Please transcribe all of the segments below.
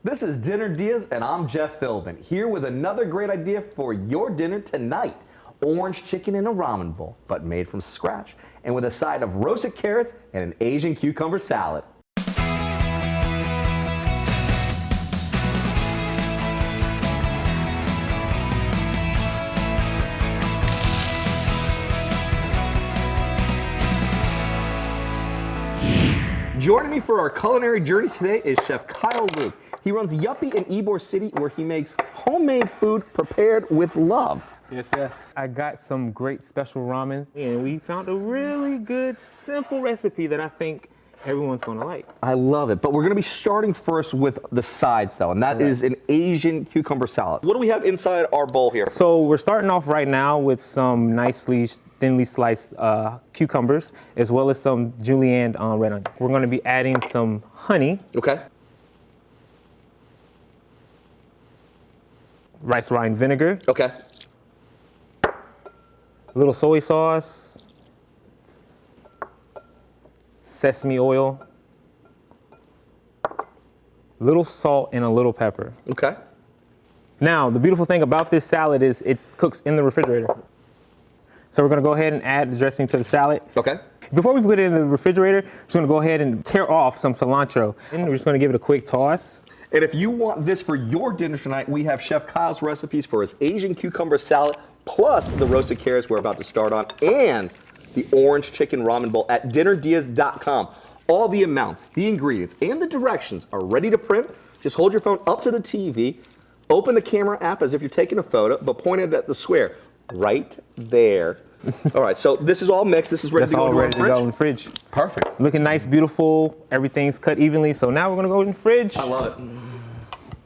This is Dinner Diaz, and I'm Jeff Philbin, here with another great idea for your dinner tonight. Orange chicken in a ramen bowl, but made from scratch, and with a side of roasted carrots and an Asian cucumber salad. Joining me for our culinary journey today is Chef Kyle Luke. He runs Yuppie in Ybor City, where he makes homemade food prepared with love. Yes, yes. I got some great special ramen, and we found a really good, simple recipe that I think everyone's gonna like. I love it, but we're gonna be starting first with the sides though, and that is an Asian cucumber salad. What do we have inside our bowl here? So we're starting off right now with some nicely, thinly sliced cucumbers, as well as some julienne red onion. We're gonna be adding some honey. Okay. Rice rind vinegar. Okay. A little soy sauce. Sesame oil. Little salt and a little pepper. Okay. Now, the beautiful thing about this salad is it cooks in the refrigerator. So we're gonna go ahead and add the dressing to the salad. Okay. Before we put it in the refrigerator, we're just gonna go ahead and tear off some cilantro. And we're just gonna give it a quick toss. And if you want this for your dinner tonight, we have Chef Kyle's recipes for his Asian cucumber salad, plus the roasted carrots we're about to start on, and the orange chicken ramen bowl at dinnerdiaz.com. All the amounts, the ingredients, and the directions are ready to print. Just hold your phone up to the TV, open the camera app as if you're taking a photo, but point it at the square right there. All right, so this is all mixed. This is ready That's to go all into ready to go in the fridge. Perfect. Looking nice, beautiful. Everything's cut evenly. So now we're gonna go in the fridge. I love it.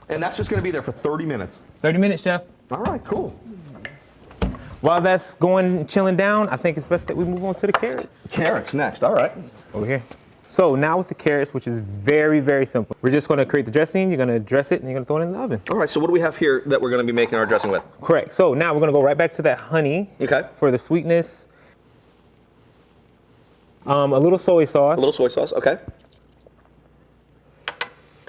And that's just gonna be there for 30 minutes. 30 minutes, Jeff. All right, cool. While that's going, chilling down, I think it's best that we move on to the carrots. Carrots next, all right. Over here. So now with the carrots, which is very, very simple. We're just gonna create the dressing, you're gonna dress it, and you're gonna throw it in the oven. All right, so what do we have here that we're gonna be making our dressing with? Correct. So now we're gonna go right back to that honey. Okay. For the sweetness. A little soy sauce. A little soy sauce, okay.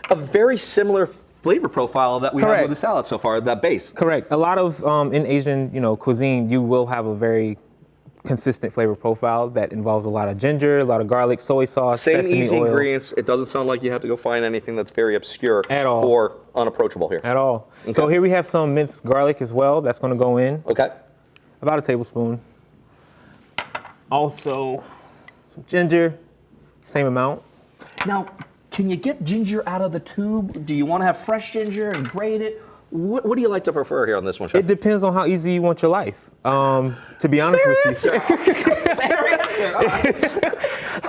A very similar flavor profile that we have with the salad so far, that base. Correct. A lot of, in Asian, cuisine, you will have a very consistent flavor profile that involves a lot of ginger, a lot of garlic, soy sauce, Same sesame easy oil. ingredients. It doesn't sound like you have to go find anything that's very obscure At all. or unapproachable here. At all. Okay. So here we have some minced garlic as well. That's gonna go in. Okay. About a tablespoon. Also, some ginger, same amount. Now, can you get ginger out of the tube? Do you want to have fresh ginger and grate it? What do you like to prefer here on this one, Chef? It depends on how easy you want your life. To be honest with you.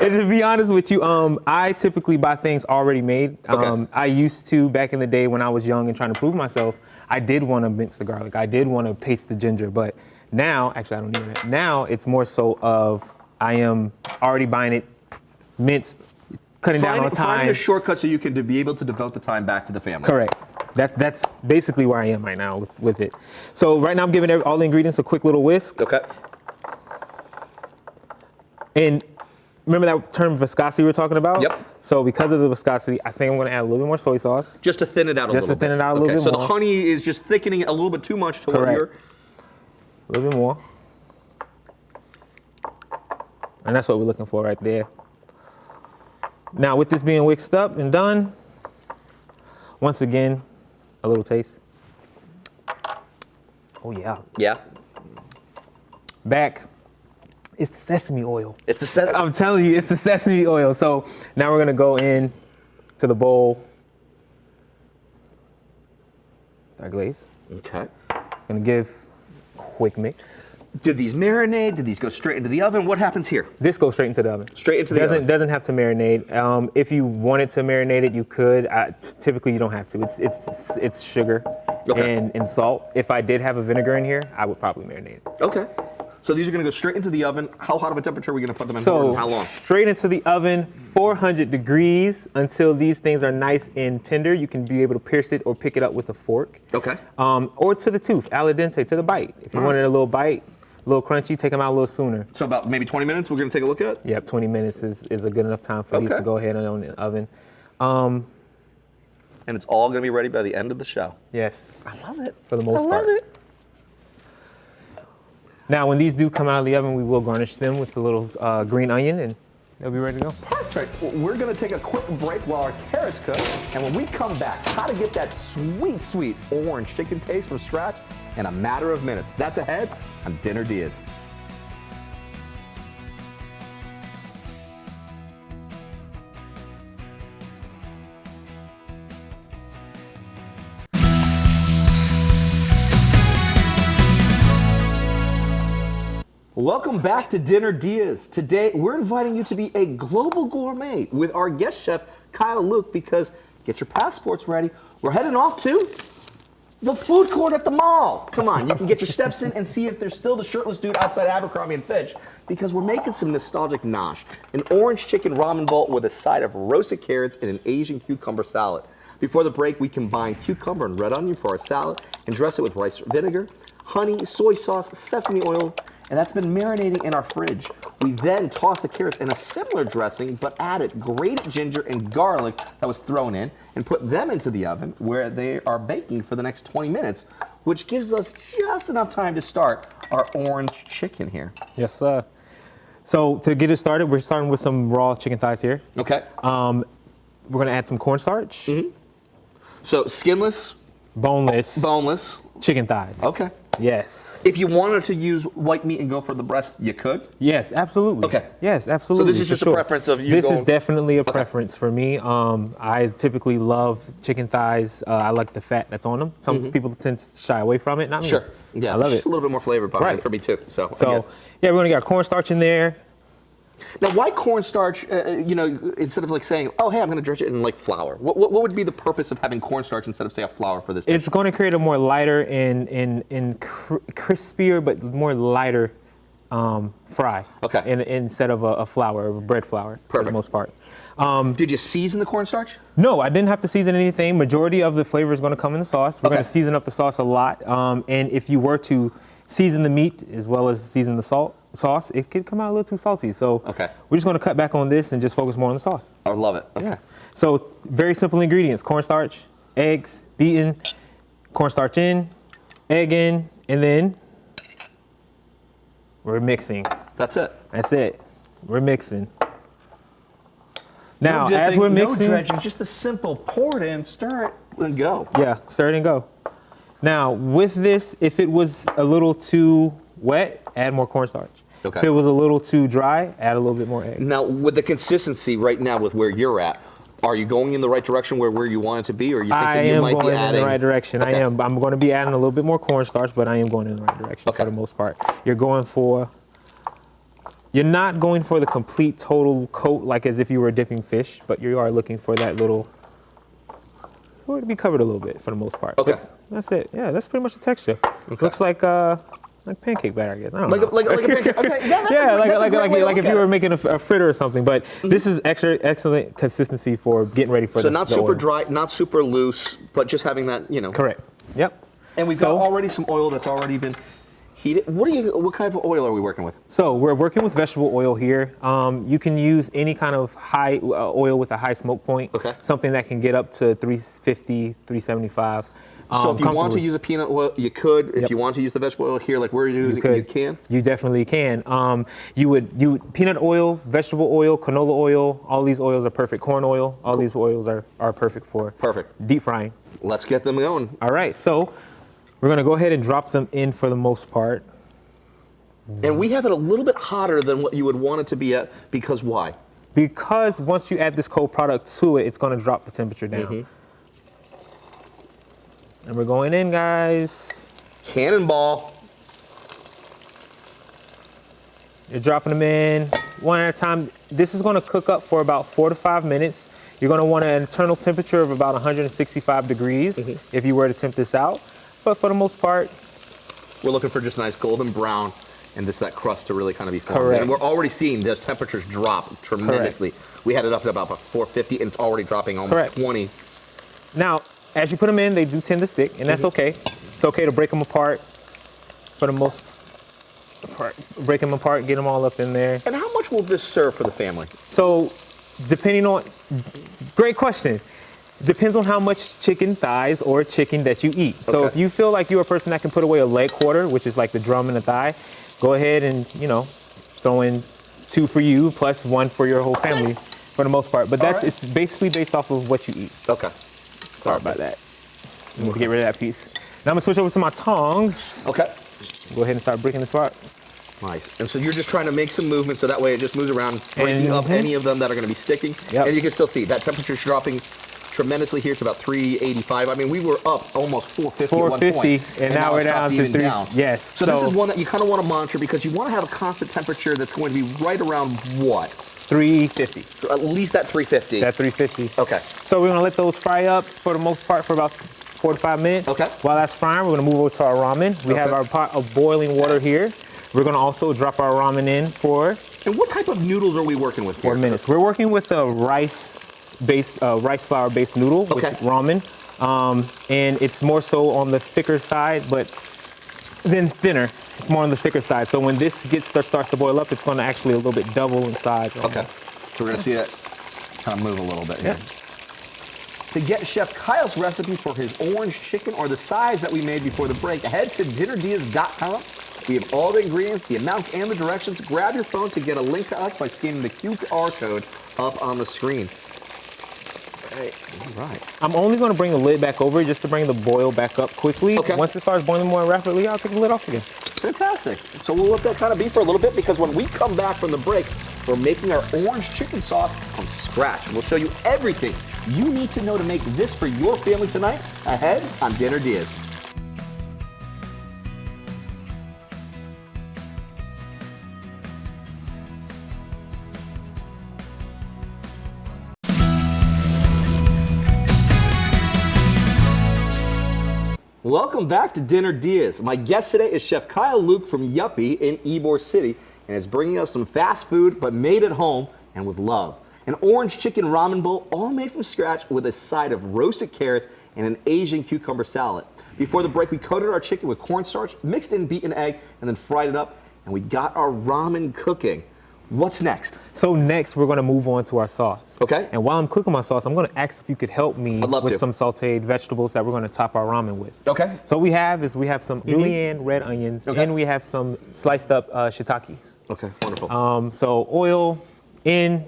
To be honest with you, I typically buy things already made. Okay. I used to, back in the day when I was young and trying to prove myself, I did want to mince the garlic. I did want to paste the ginger, but now, actually I don't need it. Now it's more so of, I am already buying it minced, cutting down on time. Finding a shortcut so you can be able to devote the time back to the family. Correct. That's basically where I am right now with it. So right now I'm giving all the ingredients a quick little whisk. Okay. And remember that term viscosity we were talking about? Yep. So because of the viscosity, I think I'm gonna add a little bit more soy sauce. Just to thin it out a little bit. Just to thin it out a little bit So more. the honey is just thickening it a little bit too much to what Correct. you're... A little bit more. And that's what we're looking for right there. Now with this being whisked up and done, once again, a little taste. Oh yeah. Yeah. Back, it's the sesame oil. It's the sesame. I'm telling you, it's the sesame oil. So now we're gonna go in to the bowl. Our glaze. Okay. Gonna give a quick mix. Did these marinate? Did these go straight into the oven? What happens here? This goes straight into the oven. Straight into the oven. Doesn't have to marinate. If you wanted to marinate it, you could. Typically, you don't have to. It's sugar and salt. If I did have a vinegar in here, I would probably marinate it. Okay. So these are going to go straight into the oven. How hot of a temperature are we going to put them in for? So And how long? straight into the oven, 400 degrees until these things are nice and tender. You can be able to pierce it or pick it up with a fork. Okay. Or to the tooth, al dente, to the bite. If you wanted a little bite, a little crunchy, take them out a little sooner. So about maybe 20 minutes we're going to take a look at? Yep, 20 minutes is a good enough time for these to go ahead and on the oven. and it's all going to be ready by the end of the show. Yes. I love it. For the most part. I love it. Now, when these do come out of the oven, we will garnish them with the little green onion, and they'll be ready to go. Perfect. Well, we're going to take a quick break while our carrots cook, and when we come back, how to get that sweet, sweet orange chicken taste from scratch in a matter of minutes. That's ahead on Dinner DeeAs. Welcome back to Dinner DeeAs. Today, we're inviting you to be a global gourmet with our guest chef, Kyle Luke, because get your passports ready. We're heading off to the food court at the mall. Come on, you can get your steps in and see if there's still the shirtless dude outside Abercrombie & Fitch, because we're making some nostalgic nosh. An orange chicken ramen bowl with a side of roasted carrots and an Asian cucumber salad. Before the break, we combine cucumber and red onion for our salad and dress it with rice vinegar, honey, soy sauce, sesame oil, and that's been marinating in our fridge. We then toss the carrots in a similar dressing, but added grated ginger and garlic that was thrown in, and put them into the oven where they are baking for the next 20 minutes, which gives us just enough time to start our orange chicken here. Yes, sir. So to get it started, we're starting with some raw chicken thighs here. Okay. We're gonna add some cornstarch, So skinless, boneless chicken thighs. Okay. Yes. If you wanted to use white meat and go for the breast, you could? Yes, absolutely. Okay. Yes, absolutely. So this is just a preference of you This going- is definitely a preference for me. I typically love chicken thighs. I like the fat that's on them. Some people tend to shy away from it. Not me. Sure. Yeah, I love just it. a little bit more flavor behind Right. it for me too. So So yeah, we're gonna get our cornstarch in there. now, why cornstarch? Instead of like saying, "Oh, hey, I'm going to dredge it in like flour." What would be the purpose of having cornstarch instead of say a flour for this dish? It's going to create a more lighter and crispier, but more lighter fry. Okay. Instead of a flour, a bread flour, for the Perfect. most part. Did you season the cornstarch? No, I didn't have to season anything. Majority of the flavor is going to come in the sauce. We're Okay. going to season up the sauce a lot. And if you were to season the meat as well as season the sauce, it could come out a little too salty. So Okay. we're just going to cut back on this and just focus more on the sauce. I love it. Okay. Yeah. So very simple ingredients: cornstarch, eggs, beaten, cornstarch in, egg in, and then we're mixing. That's it. That's it. We're mixing. Now, No as dipping, we're no mixing, dredging, just a simple pour it in, stir it, and go. yeah, stir it and go. Now, with this, if it was a little too wet, add more cornstarch. Okay. If it was a little too dry, add a little bit more egg. Now, with the consistency right now with where you're at, are you going in the right direction where you want it to be, or you think I that you am might be going adding? in the right direction. Okay. I am. I'm going to be adding a little bit more cornstarch, but I am going in the right direction Okay. for the most part. You're not going for the complete total coat like as if you were dipping fish, but you are looking for that little, for it to be covered a little bit for the most part. Okay. But that's it. Yeah, that's pretty much the texture. Looks like pancake batter, I guess. I don't know. Like a pancake. Okay, yeah, that's Yeah, a great way to like look if at you were it. making a fritter or something. But this is excellent consistency for getting ready for So the not the super oil. dry, not super loose, but just having that, Correct. Yep. And we've got already some oil that's already been heated. What kind of oil are we working with? So we're working with vegetable oil here. You can use any kind of high oil with a high smoke point. Okay. Something that can get up to 350, 375. So if you want to comfortably. use a peanut oil, you could. If Yep. you want to use the vegetable oil here, like we're using, you can. You definitely can. You would peanut oil, vegetable oil, canola oil. All these oils are perfect. Corn oil. All these oils are perfect for deep frying. Let's get them going. All right. So we're gonna go ahead and drop them in for the most part. And we have it a little bit hotter than what you would want it to be at, because why? Because once you add this cold product to it, it's gonna drop the temperature down. And we're going in, guys. Cannonball. You're dropping them in one at a time. This is gonna cook up for about 4 to 5 minutes. You're gonna want an internal temperature of about 165 degrees if you were to tempt this out. But for the most part, We're looking for just nice golden brown and just that crust to really kind of be formed. Correct. And we're already seeing those temperatures drop tremendously. We had it up to about 450 and it's already dropping almost Correct. 20. now, as you put them in, they do tend to stick, and that's okay. It's okay to break them apart for the most part. Break them apart, get them all up in there. And how much will this serve for the family? So, depending on, great question. Depends on how much chicken thighs or chicken that you eat. So Okay. if you feel like you're a person that can put away a leg quarter, which is like the drum and the thigh, go ahead and, throw in 2 for you plus 1 for your whole family for the most part. But All right. it's basically based off of what you eat. Okay. Sorry about that. I'm gonna get rid of that piece. Now I'm gonna switch over to my tongs. Okay. Go ahead and start breaking this apart. Nice. And so you're just trying to make some movement so that way it just moves around, breaking up any of them that are going to be sticking. Yep. And you can still see that temperature's dropping tremendously here to about 385. I mean, we were up almost 450 at one 450, point. and now we're it's down dropped to even 3. down. Yes. So this is one that you kind of want to monitor because you want to have a constant temperature that's going to be right around what? 350. At least that 350. That 350. Okay. So we're gonna let those fry up for the most part for about 4 to 5 minutes. Okay. While that's frying, we're gonna move over to our ramen. We have our pot of boiling water here. We're gonna also drop our ramen in for And what type of noodles are we working with here? 4 minutes. We're working with a rice flour based noodle with ramen. And it's more so on the thicker side, but then thinner. It's more on the thicker side. So when this starts to boil up, it's gonna actually a little bit double in size. Okay. So we're gonna see it kind of move a little bit here. Yep. To get Chef Kyle's recipe for his orange chicken or the size that we made before the break, head to DinnerDeeAs.com. We have all the ingredients, the amounts, and the directions. Grab your phone to get a link to us by scanning the QR code up on the screen. All right. I'm only gonna bring the lid back over just to bring the boil back up quickly. Okay. Once it starts boiling more rapidly, I'll take the lid off again. Fantastic. So we'll let that kind of be for a little bit because when we come back from the break, we're making our orange chicken sauce from scratch. We'll show you everything you need to know to make this for your family tonight ahead on Dinner Diaz. Welcome back to Dinner Diaz. My guest today is Chef Kyle Luke from Yuppie in Ybor City, and is bringing us some fast food, but made at home and with love. An orange chicken ramen bowl, all made from scratch with a side of roasted carrots and an Asian cucumber salad. Before the break, we coated our chicken with cornstarch, mixed in beaten egg, and then fried it up, and we got our ramen cooking. What's next? So next, we're gonna move on to our sauce. Okay. And while I'm cooking my sauce, I'm gonna ask if you could help me I'd love with to. some sauteed vegetables that we're gonna top our ramen with. Okay. So we have some julienne red onions, Okay. and we have some sliced up shiitakes. Okay, wonderful. So oil in,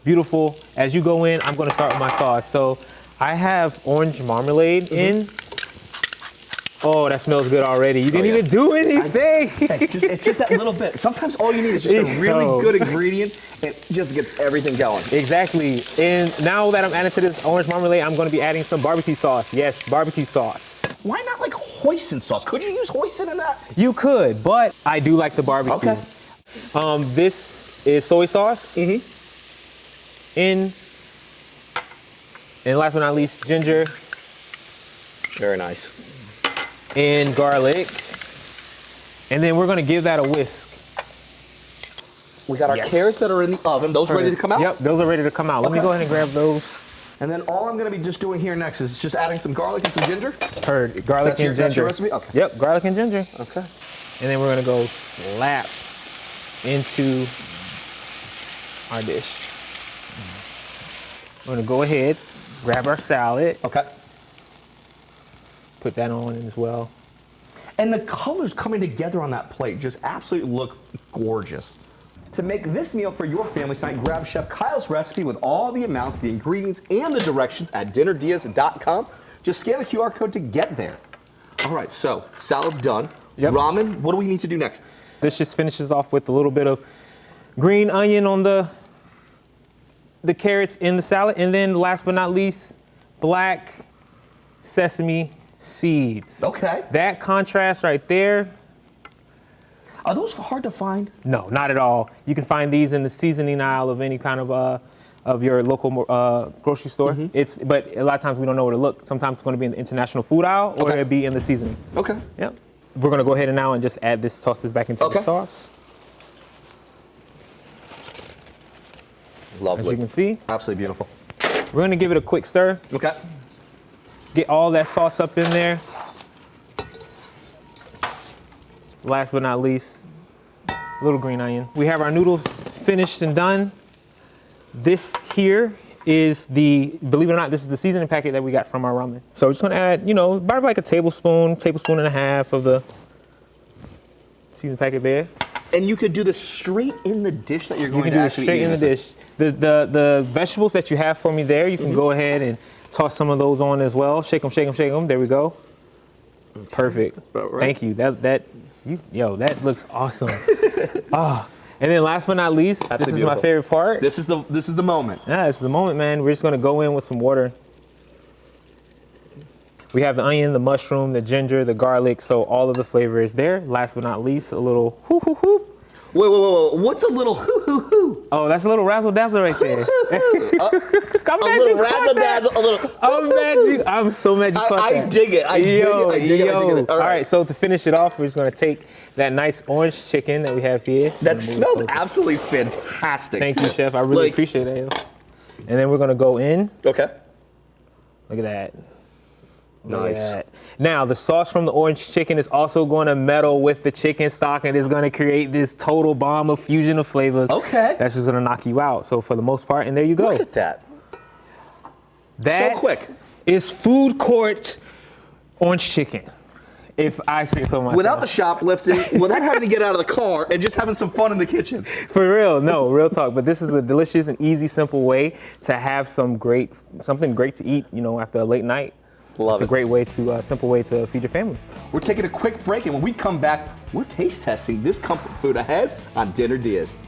beautiful. As you go in, I'm gonna start with my sauce. So I have orange marmalade in. Oh, that smells good already. You didn't even do anything. It's just that little bit. Sometimes all you need is just a really good ingredient. It just gets everything going. Exactly. And now that I'm adding to this orange marmalade, I'm gonna be adding some barbecue sauce. Yes, barbecue sauce. Why not like hoisin sauce? Could you use hoisin in that? You could, but I do like the barbecue. Okay. This is soy sauce. In. And last but not least, ginger Very nice. and garlic. And then we're gonna give that a whisk. We got our Yes. carrots that are in the oven. Those ready to come out? Yep, those are ready to come out. Let me Okay. go ahead and grab those. And then all I'm going to be just doing here next is just adding some garlic and some ginger. Heard garlic That's your- and ginger. that's your recipe? Okay. Yep, garlic and ginger. Okay. And then we're gonna go slap into our dish. We're gonna go ahead, grab our salad, Okay. put that on as well. And the colors coming together on that plate just absolutely look gorgeous. To make this meal for your family tonight, grab Chef Kyle's recipe with all the amounts, the ingredients, and the directions at DinnerDeeAs.com. Just scan the QR code to get there. All right, so salad's done. Yep. Ramen, what do we need to do next? This just finishes off with a little bit of green onion on the carrots in the salad, and then last but not least, black sesame seeds. Okay. That contrast right there, Are those hard to find? no, not at all. You can find these in the seasoning aisle of any kind of your local grocery store. But a lot of times we don't know where to look. Sometimes it's going to be in the international food aisle, or Okay. it'll be in the seasoning. Okay. Yep. We're gonna go ahead and now and just add this, toss this back into Okay. the sauce. As Lovely. you can see, Absolutely beautiful. we're gonna give it a quick stir. Okay. Get all that sauce up in there. Last but not least, a little green onion. We have our noodles finished and done. This here is believe it or not, this is the seasoning packet that we got from our ramen. So we're just gonna add, about like a tablespoon and a half of the seasoning packet there. And you could do this straight in the dish that you're going You to can do it actually straight eat in the dish. The vegetables that you have for me there, you can go ahead and toss some of those on as well. Shake them, shake them, shake them. There we go. Perfect. About right. Thank you. That looks awesome. And then last but not least, this is my favorite part. This is the moment. Yeah, this is the moment, man. We're just gonna go in with some water. We have the onion, the mushroom, the ginger, the garlic, so all of the flavor is there. Last but not least, a little hoo hoo hoo. Wait. What's a little hoo hoo hoo? Oh, that's a little razzle dazzle right there. A little razzle dazzle, a little. I'm so mad you caught that. I dig it. I dig it. All right, so to finish it off, we're just gonna take that nice orange chicken that we have here. That smells absolutely fantastic. Thank you, Chef. I really appreciate it. And then we're gonna go in. Okay. Look at that. Nice. Now, the sauce from the orange chicken is also going to meddle with the chicken stock and is going to create this total bomb of fusion of flavors. Okay. That's just going to knock you out. So for the most part, and there you go. Look at that. That so quick. Is food court orange chicken, if I say so myself. Without the shoplifting, without having to get out of the car, and just having some fun in the kitchen. For real, no, real talk. But this is a delicious and easy, simple way to have something great to eat, after a late night. It's a great way to, simple way to feed your family. We're taking a quick break, and when we come back, we're taste testing this comfort food ahead on Dinner DeeAs.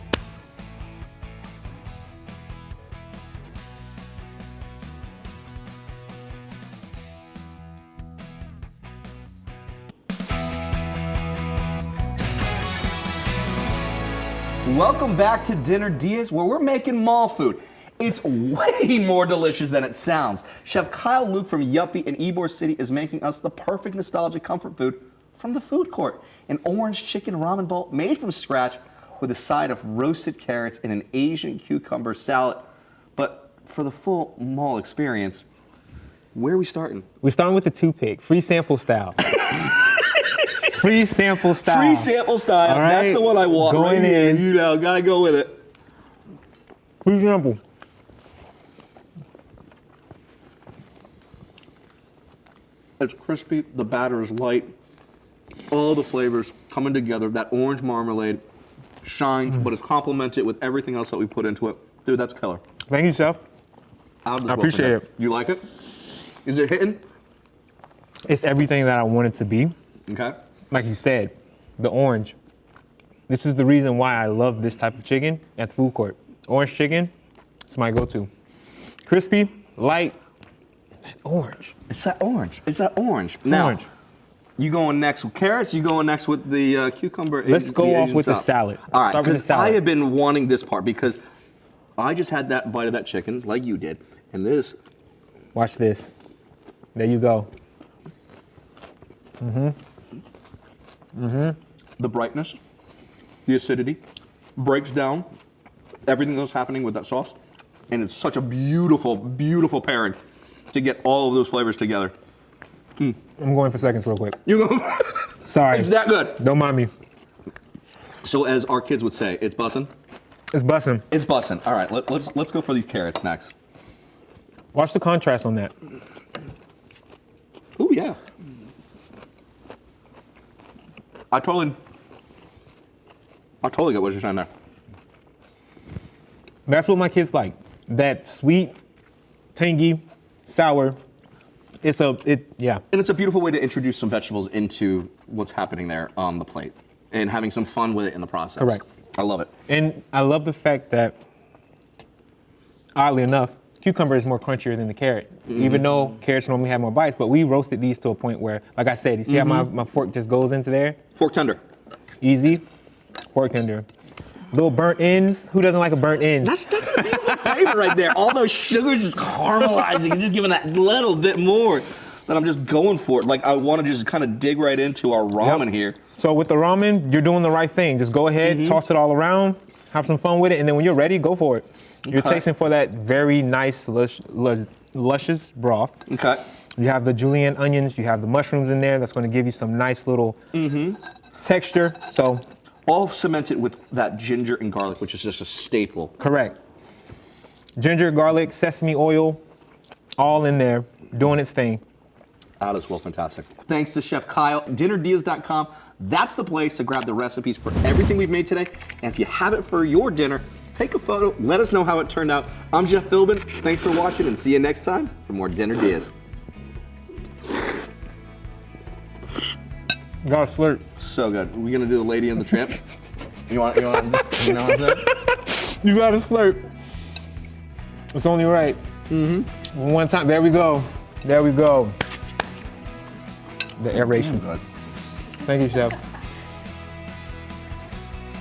Welcome back to Dinner DeeAs, where we're making mall food. It's way more delicious than it sounds. Chef Kyle Luke from Yuppie in Ybor City is making us the perfect nostalgic comfort food from the food court. An orange chicken ramen bowl made from scratch with a side of roasted carrots and an Asian cucumber salad. But for the full mall experience, where are we starting? We're starting with the toothpick, free sample style. Free sample style. Free sample style. Right. That's the one I want. Going right in. Here. Gotta go with it. Free sample. It's crispy, the batter is light, all the flavors coming together. That orange marmalade shines, but it's complemented with everything else that we put into it. Dude, that's killer. Thank you, Chef. I appreciate it. You like it? Is it hitting? It's everything that I want it to be. Okay. Like you said, the orange. This is the reason why I love this type of chicken at the food court. Orange chicken, it's my go-to. Crispy, light, and orange. It's that orange. Now, Orange. you going next with carrots? You going next with the cucumber? Let's go the off Asian with the salad. salad. All right, Start with the because salad. I have been wanting this part because I just had that bite of that chicken like you did, and this. Watch this. There you go. The brightness, the acidity, breaks down everything that's happening with that sauce, and it's such a beautiful, beautiful pairing to get all of those flavors together. I'm going for seconds real quick. You go. Sorry. It's that good. Don't mind me. So as our kids would say, it's bussin'. It's bussin'. It's bussin'. All right, let's go for these carrots next. Watch the contrast on that. Oh yeah. I totally get what you're saying there. That's what my kids like. That sweet, tangy, sour. Yeah. And it's a beautiful way to introduce some vegetables into what's happening there on the plate and having some fun with it in the process. Correct. I love it. And I love the fact that, oddly enough, cucumber is more crunchier than the carrot. Even though carrots normally have more bites, but we roasted these to a point where, like I said, you see how my fork just goes into there? Fork tender. Easy, fork tender. Little burnt ends. Who doesn't like a burnt end? That's the beautiful flavor right there. All those sugars just caramelizing and just giving that little bit more that I'm just going for it. Like I want to just kind of dig right into our ramen here. So with the ramen, you're doing the right thing. Just go ahead, toss it all around, have some fun with it, and then when you're ready, go for it. You're tasting for that very nice, luscious broth. Okay. You have the julienne onions, you have the mushrooms in there. That's going to give you some nice little texture. So all cemented with that ginger and garlic, which is just a staple. correct. Ginger, garlic, sesame oil, all in there, doing its thing. That is well fantastic. Thanks to Chef Kyle. DinnerDeas.com. That's the place to grab the recipes for everything we've made today. And if you have it for your dinner, take a photo. Let us know how it turned out. I'm Jeff Philbin. Thanks for watching and see you next time for more Dinner Diaz. Gotta slurp. So good. Are we gonna do the Lady and the Tramp? You know what I'm saying? You gotta slurp. It's only right. One time. There we go. There we go. The aeration. Good. Thank you, Chef.